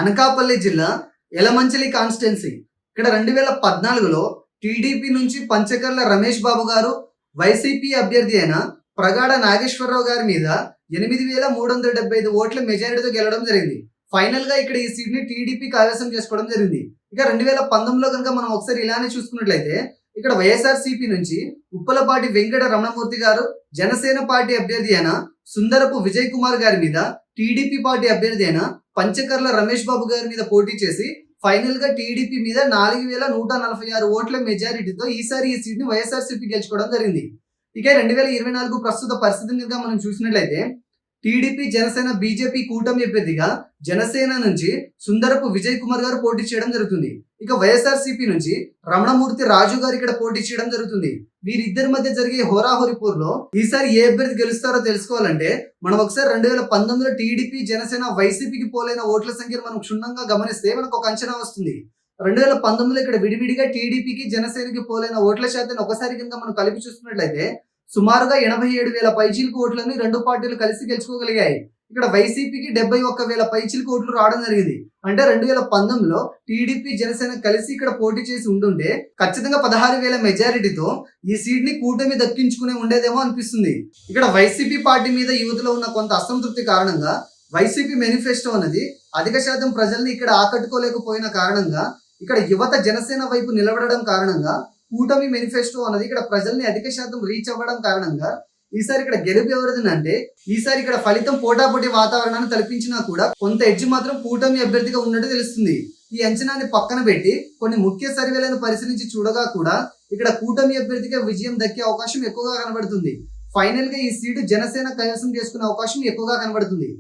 అనకాపల్లి జిల్లా యలమంచిలి కాన్స్టిట్యున్సీ. ఇక్కడ 2014లో టీడీపీ నుంచి పంచకర్ల రమేష్ బాబు గారు, వైసీపీ అభ్యర్థి అయిన ప్రగాఢ నాగేశ్వరరావు గారి మీద 8,375 ఓట్ల మెజారిటీతో గెలవడం జరిగింది. ఫైనల్ గా ఇక్కడ ఈ సీట్ ని టీడీపీ కైవసం చేసుకోవడం జరిగింది. ఇక 2019లో కనుక మనం ఒకసారి ఇలానే చూసుకున్నట్లయితే ఇక్కడ వైఎస్ఆర్సీపీ నుంచి ఉప్పలపాటి వెంకట రమణమూర్తి గారు, జనసేన పార్టీ అభ్యర్థి అయిన సుందరపు విజయ్ కుమార్ గారి మీద టీడీపీ పార్టీ అభ్యర్థి అయిన పంచకర్ల రమేష్ బాబు గారి మీద పోటీ చేసి ఫైనల్ గా టీడీపీ మీద 4,146 ఓట్ల మెజారిటీతో ఈసారి ఈ సీట్ ని వైఎస్ఆర్సీపీ గెలుచుకోవడం జరిగింది. ఇక 2024 ప్రస్తుత పరిస్థితిని కనుక మనం చూసినట్లయితే టీడీపీ, జనసేన, బీజేపీ కూటమి అభ్యర్థిగా జనసేన నుంచి సుందరపు విజయ్ కుమార్ గారు పోటీ చేయడం జరుగుతుంది. ఇక వైఎస్ఆర్సీపీ నుంచి రమణమూర్తి రాజు గారు ఇక్కడ పోటీ చేయడం జరుగుతుంది. వీరిద్దరి మధ్య జరిగే హోరాహోరీ పోరులో ఈసారి ఏ అభ్యర్థి గెలుస్తారో తెలుసుకోవాలంటే మనం ఒకసారి 2019లో టీడీపీ, జనసేన, వైసీపీకి పోలైన ఓట్ల సంఖ్యను మనం క్షుణ్ణంగా గమనిస్తే మనకు ఒక అంచనా వస్తుంది. 2019లో ఇక్కడ విడివిడిగా టీడీపీకి, జనసేనకి పోలైన ఓట్ల శాతాన్ని ఒకసారి కనుక మనం కలిపి చూసుకున్నట్లయితే సుమారుగా 87,000 పైచీలకు ఓట్లని రెండు పార్టీలు కలిసి గెలుచుకోగలిగాయి. ఇక్కడ వైసీపీకి 71,000 పైచీలకు ఓట్లు రావడం జరిగింది. అంటే 2019లో టీడీపీ, జనసేన కలిసి ఇక్కడ పోటీ చేసి ఉండుంటే ఖచ్చితంగా 16,000 మెజారిటీతో ఈ సీట్ ని కూటమి దక్కించుకునే ఉండేదేమో అనిపిస్తుంది. ఇక్కడ వైసీపీ పార్టీ మీద యువతలో ఉన్న కొంత అసంతృప్తి కారణంగా వైసీపీ మేనిఫెస్టో అనేది అధిక శాతం ప్రజల్ని ఇక్కడ ఆకట్టుకోలేకపోయిన కారణంగా ఇక్కడ యువత జనసేన వైపు నిలబడడం కారణంగా కూటమి మేనిఫెస్టో అన్నది ఇక్కడ ప్రజల్ని అధిక శాతం రీచ్ అవ్వడం కారణంగా ఈసారి ఇక్కడ గెలుపు ఎవరిదంటే ఈసారి ఇక్కడ ఫలితం పోటాపోటీ వాతావరణాన్ని తలపించినా కూడా కొంత ఎడ్జ్ మాత్రం కూటమి అభ్యర్థిగా ఉన్నట్టు తెలుస్తుంది. ఈ అంచనాన్ని పక్కన పెట్టి కొన్ని ముఖ్య సర్వేలను పరిశీలించి చూడగా కూడా ఇక్కడ కూటమి అభ్యర్థిగా విజయం దక్కే అవకాశం ఎక్కువగా కనబడుతుంది. ఫైనల్ గా ఈ సీటు జనసేన కైవసం చేసుకునే అవకాశం ఎక్కువగా కనబడుతుంది.